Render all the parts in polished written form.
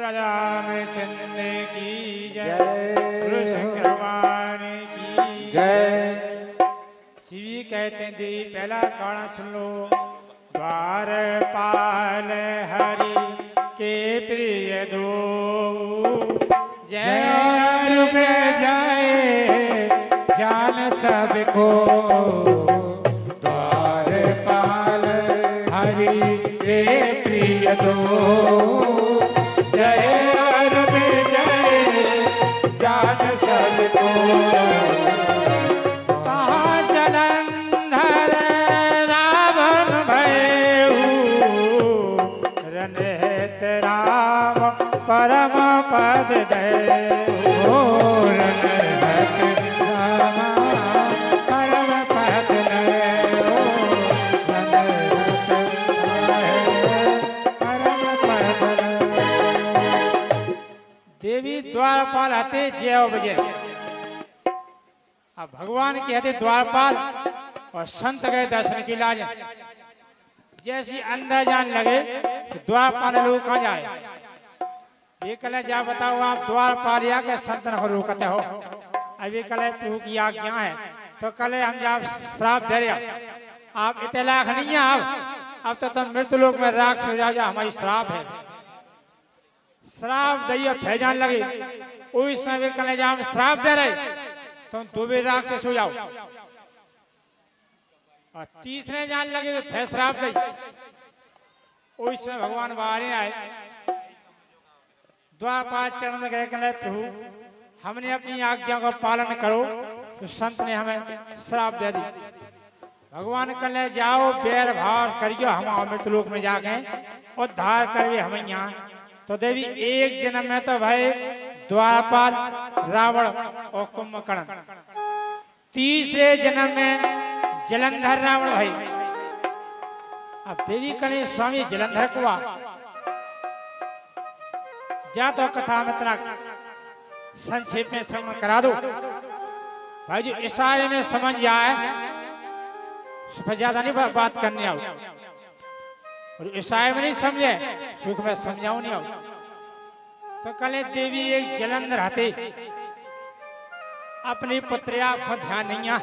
रामचंद्र की जय, कृष्ण भगवान की जय। शिव जी कहते हैं देवी पहला गाना सुन लो। द्वारपाल हरि के प्रिय दो, जय रूप जाए जान सबको, द्वारपाल हरि के प्रिय दो, जय रूप जय जान सबको। कहाँ जलंधर रावण भयऊ, रनहेत राम परम पद दयऊ, रनहत रामा परम पद दयऊ, रनहत परम पद दयऊ। देवी द्वारपाल हते जय बजे। अब भगवान के हते द्वारपाल और संत गए दर्शन की लाज। जैसी अंदर जान लगे तो द्वारपाल लोग कहाँ जाए। ये कल जा बताओ आप द्वारपाल या के संत न रोकते हो। अब ये कल प्रभु की आज्ञा है तो कल हम जब श्राप दे रहे आप इतने लाख नहीं है। अब तो तुम मृत्यु लोक में राख हो जाओ, हमारी श्राप है। श्राप दैया फैजान लगे उस समय कल जब श्राप दे रहे तुम दोबे राख से सो जाओ। और तीसरे जान लगे तो फिर श्राप दे। उस समय भगवान बाहर आए द्वारपाल चरण में गए कहले प्रभु हमने अपनी आज्ञा का पालन करो। तो संत ने हमें श्राप दे दी। भगवान कहले जाओ बैर भाव करियो, हम अमृत लोक में जाके उद्धार करिए हमें यहाँ। तो देवी एक जन्म में तो भाई द्वारपाल रावण और कुंभकर्ण, तीसरे जन्म में जलंधर रावण भाई। अब देवी कने स्वामी जलंधर को जा तो कथा में इतना संक्षेप में श्रवण करा दो भाई। जो इशारे में समझ जाए सुख ज्यादा नहीं बात करने आओ, और इशारे में नहीं समझे सुख में समझाऊ नहीं आओ। तो कले देवी एक जलंधर हते अपनी पुत्रिया को ध्यान नहीं आ।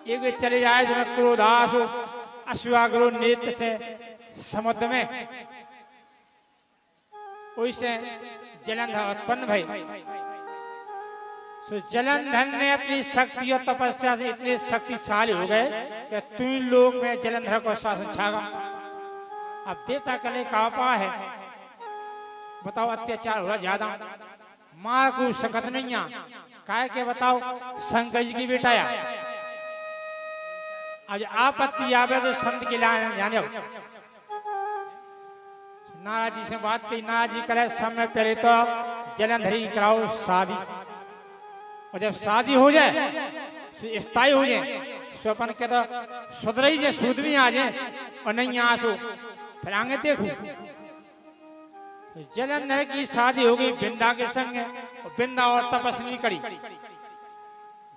एक चले जाए जो क्रोधास हो अश्वाग्रो नेत्र से समुद्र में, वैसे जलंधर उत्पन्न भई। सो जलंधर ने अपनी शक्ति और तपस्या से इतने शक्तिशाली हो गए कि तीन लोग में जलंधर को शासन छागा। अब देवता कले का पा है बताओ, अत्याचार हुआ ज्यादा। माँ को सकत नहीं आ काय के बताओ शंकर जी की बेटा या। आज आपत्ति आवे तो संत के लाने जाने हो। नाराज जी से बात की, नाराज जी करे समय पहले तो जलंधरी कराओ शादी, और जब शादी हो जाए स्थायी हो जाए सो अपन के तो सुधरई जे सूद में आ जाए और नहीं आसो फिर आगे देखो। जलंधर की शादी हो गई बिंदा के संग, और बिंदा और तपस्वी करी।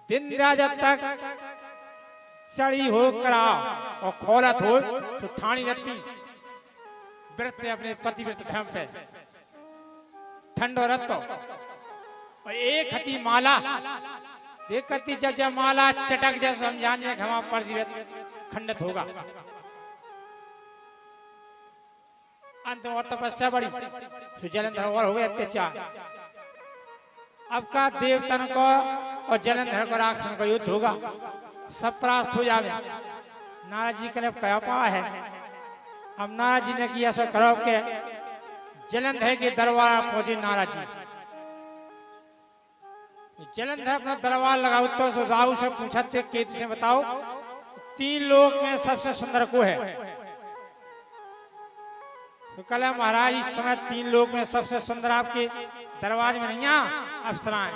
बिंदा जब तक चढ़ी हो करा और खोलत हो तो ठाणी जाती व्रत अपने पति व्रत धर्म पे ठंड और रत्तो। और एक हती माला एक करती जब माला चटक जैसे हम जान जाए हमारा प्रतिव्रत खंडित होगा। अंत और तपस्या बड़ी तो जलंधर और हो गए अत्याचार। अब का देवतन को और जलंधर को राक्षस का युद्ध होगा, सब परास्त हो जावे। नारद जी के कया पा है। अब नारद जी ने किया सो करो के जलंधर के दरबार पहुंचे नारद जी। जलंधर अपना दरबार लगाओ तो राहु से पूछा थे केतु से बताओ तीन लोग में सबसे सुंदर को है। तो कल महाराज इस समय तीन लोग में सबसे सुंदर आपके दरवाजे में नहीं आ अप्सराएं।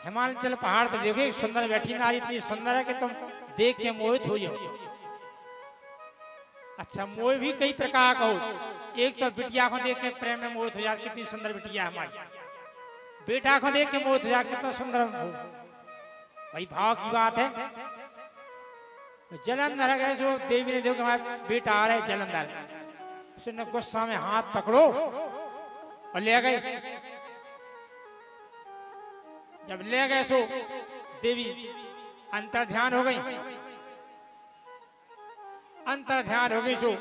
हिमाचल पहाड़ पर देखो एक सुंदर बैठी नारी इतनी सुंदर है कि तुम देख के मोहित हो जाओ। अच्छा मोह भी कई प्रकार का हो। एक तो बिटिया को देख के प्रेम में मोहित हो जाए, कितनी सुंदर बिटिया हमारी। बेटा को देख के मोहित हो जाए, कितना सुंदर हो। भाई भाव की बात है। जलंधर गए सो देवी ने देखो हमारे बेटा आ रहे जलंधर। उसने गुस्सा में हाथ पकड़ो और ले गए। जब ले गए सो देवी अंतर ध्यान हो गई, अंतर ध्यान हो गई। सो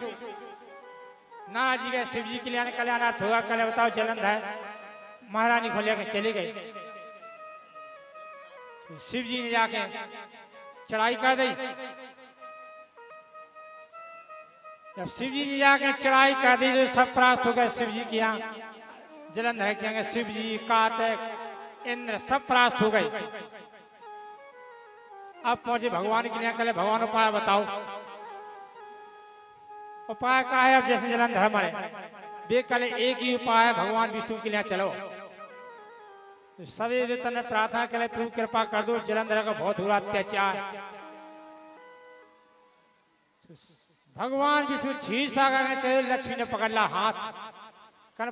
नारद जी के शिव जी के लिए कल्याणार्थ होगा। कल बताओ जलंधर महारानी को लेकर चले गए। तो शिव जी ने जाके चढ़ाई कर दी। जब शिव जी ने जाके चढ़ाई कर दी तो सब प्राप्त हो गए शिव जी के यहाँ। जलंधर के यहाँ शिव जी, कार्तिक, इंद्र सब प्राप्त हो गए। अब पहुंचे भगवान के यहाँ। कल भगवान उपाय बताओ। उपाय का है? अब जैसे जलंधर हमारे वे कल एक ही उपाय है, भगवान विष्णु के लिए चलो। तो सभी देवता ने प्रार्थना करे प्रभु कृपा कर दो, जलंधर का बहुत हुआ अत्याचार। भगवान विष्णु क्षीर सागर में चले। लक्ष्मी ने पकड़ ला हाथ।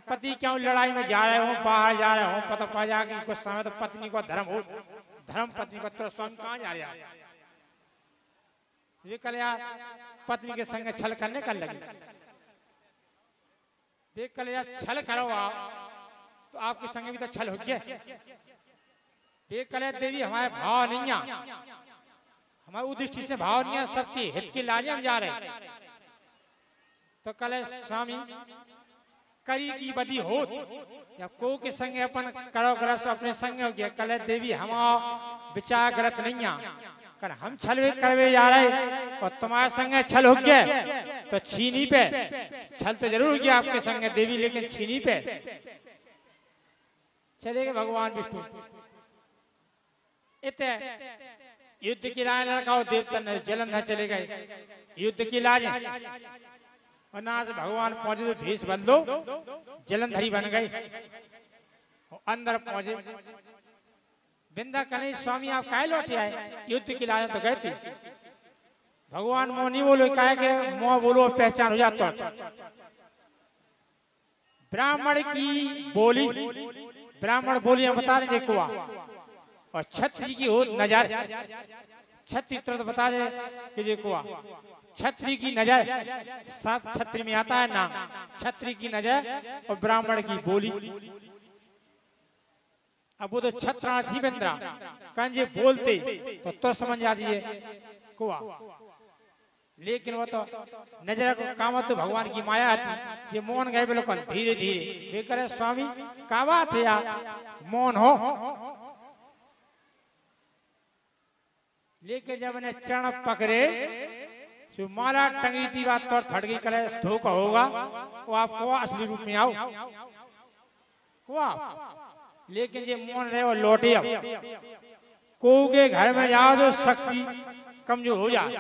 पति क्यों लड़ाई में जा रहे हो, बाहर जा रहे हो, पता पा जा कि कुछ समय तो पत्नी को धर्म हो, धर्म पत्नी को तो स्वामी कहाँ जा रहे हैं? ये कल यार पत्नी के संग छल करने कर लगी। देख कल यार छल करो आप तो आपके संग भी तो छल हो गया। देख कल देवी हमारे भाव नहीं है, हमारे उद्देश्य से भाव नहीं है, सबके हित के लाजे हम जा रहे। तो कल स्वामी करी की बदी हो या को के संग अपन करो ग्रस्त अपने संग हो गया। कल देवी हम विचार गलत नहीं है, कर हम छल करवे जा रहे और तुम्हारे संग छल हो गया तो छीनी पे छल तो जरूर हो गया आपके संग देवी, लेकिन छीनी पे चले गए भगवान विष्णु। इतने युद्ध की राय लड़काओ देवता जलंधर चले गए। युद्ध की लाज और ना से भगवान पहुंचे तो भेष बदलो जलंधरी बन गए। अंदर पहुंचे बिंदा कन्हैया स्वामी आप काहे लौटे आए? युद्ध की लाज तो गए थे। भगवान मोह नहीं बोलो, काहे के मोह बोलो पहचान हो जाता। ब्राह्मण की बोली, ब्राह्मण बोली हम बता दें देखो और क्षत्रिय की हो नजर। क्षत्रिय तुरंत बता दे कि देखो क्षत्रिय की नजर, सात क्षत्रिय में आता है नाम, क्षत्रिय की नजर और ब्राह्मण की बोली। अब वो तो छत्रार्थी बंदरा कंजे बोलते तो समझ जाती है कुआ, लेकिन वो तो नजर को काम तो भगवान की माया आती। ये मौन गए बिल्कुल धीरे धीरे। वे करे स्वामी का बात है यार मौन हो। लेकिन जब ने चरण पकड़े जो माला टंगी थी बात तोड़ फट गई। करे धोखा होगा वो आपको असली रूप में आओ कुआ। लेकिन ये मौन रहे वो लौटे। अब को के घर में जाओ तो शक्ति कमजोर हो जाए,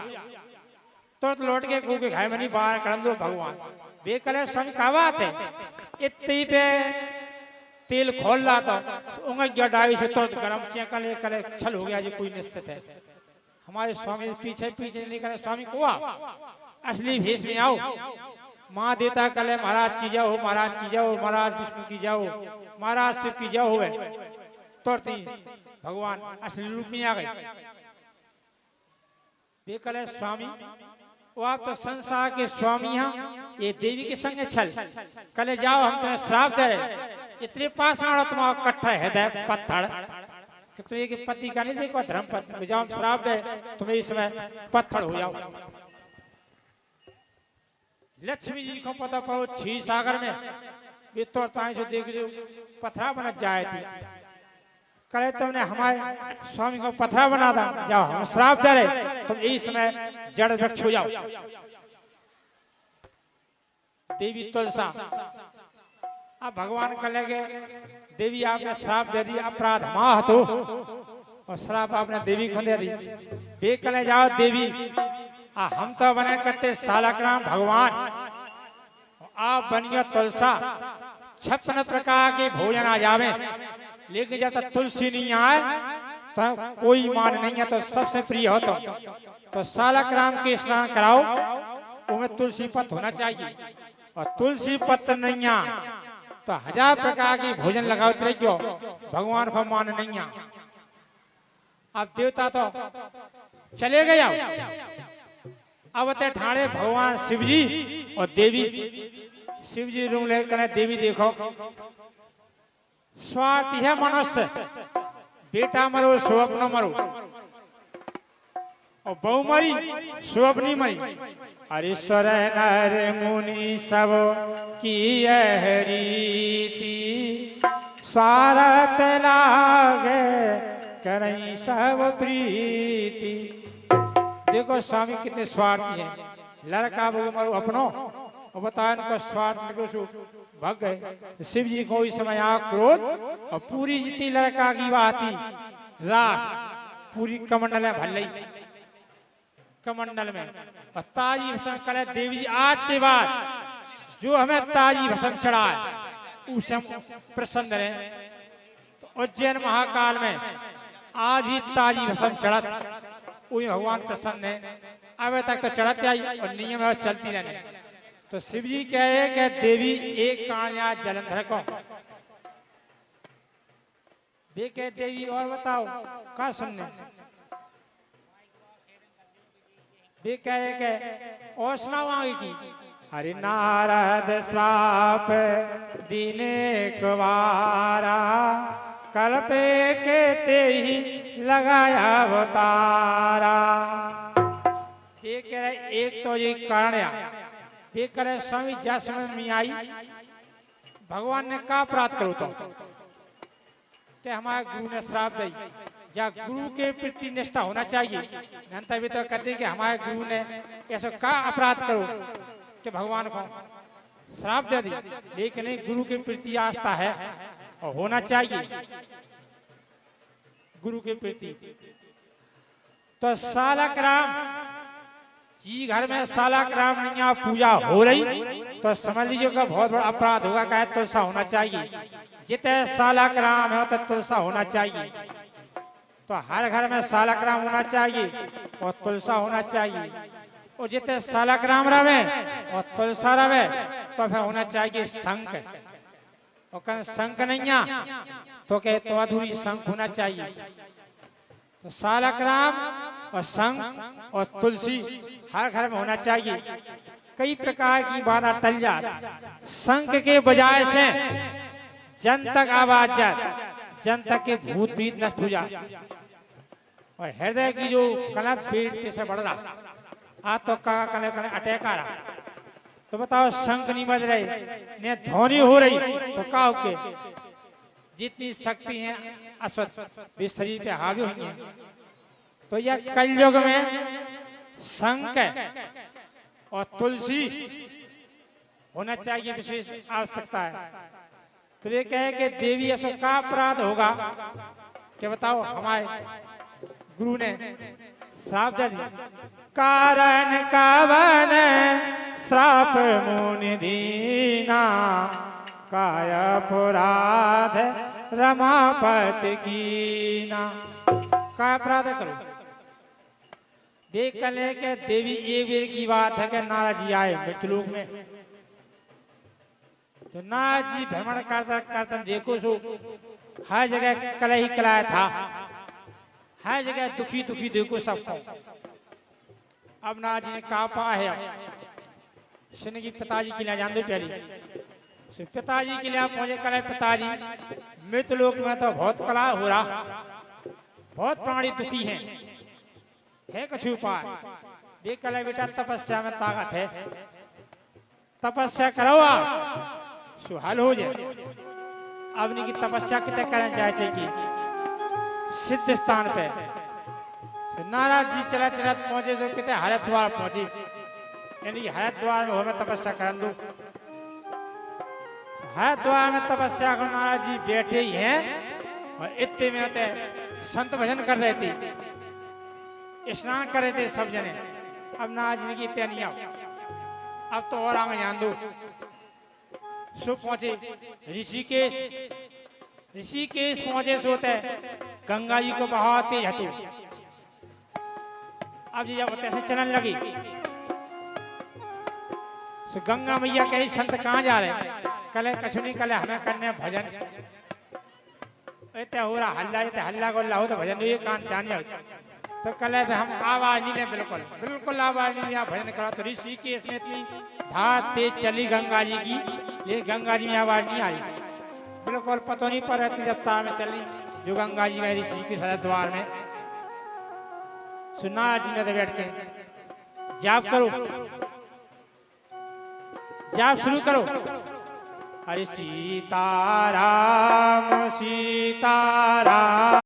तुरंत लौट के को के घर में नहीं बाहर कर दो भगवान। वे कले स्वामी का बात है? इतनी पे तेल खोल रहा था उंगली डाई से तुरंत गर्म चेकले कले छल हो गया। जो कोई निश्चित है हमारे स्वामी पीछे पीछे नहीं करे। स्वामी को असली भेष में आओ। माँ देता कले महाराज की जाओ, महाराज की जाओ, महाराज विष्णु की जाओ, महाराज शिव की जाओ हुए तुरंत भगवान असली रूप में आ गए। वे कले स्वामी वो आप तो संसार के स्वामी हैं, ये देवी के संग छल। कले जाओ हम तुम्हें श्राप दे रहे। इतने पास आना तुम्हारा कट्ठा हृदय पत्थर तो एक पति का नहीं देखो धर्म पत्नी जाओ श्राप दे तुम्हें इस समय पत्थर हो जाओ। लक्ष्मी जी को पता पाओ क्षीर सागर में वे तोड़ता जो देख जो पथरा बना जाए थी। करे तुमने हमारे स्वामी को पथरा बना था, जाओ हम श्राप दे रहे तुम इस समय जड़ वृक्ष हो जाओ। देवी तुलसा अब भगवान का लगे देवी आपने श्राप दे दी, अपराध माह तो और श्राप आपने देवी को दे दी। वे कले जाओ देवी हम तो बने करते सालग्राम भगवान, आप बनियो तुलसा। 56 प्रकार के भोजन आ जावे, लेकिन जब तक तुलसी नहीं आए तो कोई मान नहीं है। तो सबसे प्रिय हो तो सालग्राम के स्नान कराओ, उनमें तुलसी पत्र होना चाहिए। और तुलसी पत्र नहीं है तो 1000 प्रकार के भोजन लगाओ क्यों भगवान को मान नहीं है। अब देवता तो चले गए। अब ठाणे भगवान शिव जी और देवी शिव जी रूम लेकर देवी देखो स्वार्थी है मनुष्य, बेटा मरो सो अपना मरो और बहु मरी सो अपनी मरी। हरीश्वर नर मुनि सब की यह रीति, स्वार्थ लागे करई सब प्रीति। देखो स्वामी कितने स्वार्थी हैं, लड़का बहु मरो अपनो और बताया इनको स्वार्थ को भग गए। शिव जी को इस समय क्रोध और पूरी जितनी लड़का की बात थी राख पूरी कमंडल में भल रही, कमंडल में। और ताजी भस्म करे देवी जी आज के बाद जो हमें ताजी भस्म चढ़ाए उसे हम प्रसन्न रहे। तो उज्जैन महाकाल में आज भी ताजी भस्म चढ़त, वही भगवान प्रसन्न है। अब तक तो चढ़ते आई और नियम है चलती रहने। तो शिव जी कह रहे कि देवी एक कान्या जलंधर को देखे देवी और बताओ क्या सुनने। वे कह रहे के और सुनाओ आगे की। हरि नारद श्राप दीने कुवारा, कल्पे के ते ही लगाया अवतारा। ये कह रहे एक तो ये कारण है, ये करे स्वामी जा समय में आई भगवान ने का अपराध करो तो ते हमारे गुरु ने श्राप दी, जा गुरु के प्रति निष्ठा होना चाहिए। नंतर भी तो कहते कि हमारे गुरु ने ऐसा का अपराध करो कि भगवान को श्राप दे दी, लेकिन नहीं गुरु के प्रति आस्था है और होना चाहिए गुरु के प्रति। तो सालक राम जी घर में सालक राम नैया पूजा हो रही तो समझ लीजिए का बहुत बड़ा अपराध होगा। कहे तुलसा होना चाहिए, जितने सालक राम है तो तुलसा होना चाहिए। तो हर घर में सालक राम होना चाहिए और तुलसा होना चाहिए। और जितने सालक राम रवे और तुलसा रवे तो फिर होना चाहिए शंख। और कहीं शंख नैया तो कहे तो अधूरी शंख होना चाहिए। तो सालक राम और शंख और तुलसी हर घर में होना चाहिए। कई प्रकार की बाधा टल जाती, शंख के बजाय से जन तक आवाज जाए, जन तक के भूत प्रीत नष्ट हो जाए। और हृदय की जो कला पेट से बढ़ रहा आ तो का कने कने अटैक आ रहा, तो बताओ शंख नहीं बज रहे ने ध्वनि हो रही तो का हो के जितनी शक्ति है अश्वत्थ भी शरीर पे हावी हुई है। तो यह कलयुग में शंख और तुलसी होना चाहिए, विशेष आवश्यकता है। तो ये कहे कि देवी ऐसा का अपराध होगा कि बताओ हमारे गुरु ने श्राप दे दिया। कारण कवन श्राप मुनि दीना, काय अपराध रमापति कीना। काय अपराध करो देख कर लेके देवी एक बेर की बात है कि नारद जी आए मृत्युलोक में। तो नारद जी भ्रमण करते देखो सो हर जगह कला ही कलाया था, हर जगह दुखी दुखी देखो सबको। अब नारद जी ने कहा पा है सुन की पिताजी के लिए जान दो पहले पिताजी के लिए पहुंचे। कला पिताजी मृत्युलोक में तो बहुत कला हो रहा, बहुत प्राणी दुखी हैं, है कुछ उपाय। देख कल बेटा तपस्या में ताकत है, तपस्या करो सो हल हो जाए। अब की तपस्या कितने करना चाहिए कि सिद्ध स्थान पे। नारद जी चला चला पहुंचे तो कितने हरिद्वार पहुंचे, यानी हरिद्वार में हमें तपस्या कर दो। हरिद्वार में तपस्या को नारद जी बैठे ही हैं और इतने में होते संत भजन कर रहे थे, स्नान कर रहे थे सब जने। अब नारद जी की तैनिया अब तो और आगे जान दो। सो पहुंचे ऋषिकेश, ऋषिकेश पहुंचे सोते गंगा जी को बहाव तेज हतो। अब जी जब ऐसे चलन लगी सो गंगा मैया कही संत कहाँ जा रहे हैं? कले कछु नहीं, कले हमें करने भजन। इतने हो रहा हल्ला, इतने हल्ला को हो तो भजन ये कान चानिया। तो कल हम आवाज नहीं दे, बिल्कुल बिल्कुल आवाज नहीं दिया भजन करा। तो ऋषि की इसमें इतनी धार तेज चली गंगा जी की, ये गंगा जी में आवाज नहीं आई, बिल्कुल पता नहीं पर इतनी जब तार में चली जो गंगा जी गए ऋषि के सारे द्वार में। सुना जी ने बैठ के जाप करो, जाप शुरू करो। अरे सीताराम सीताराम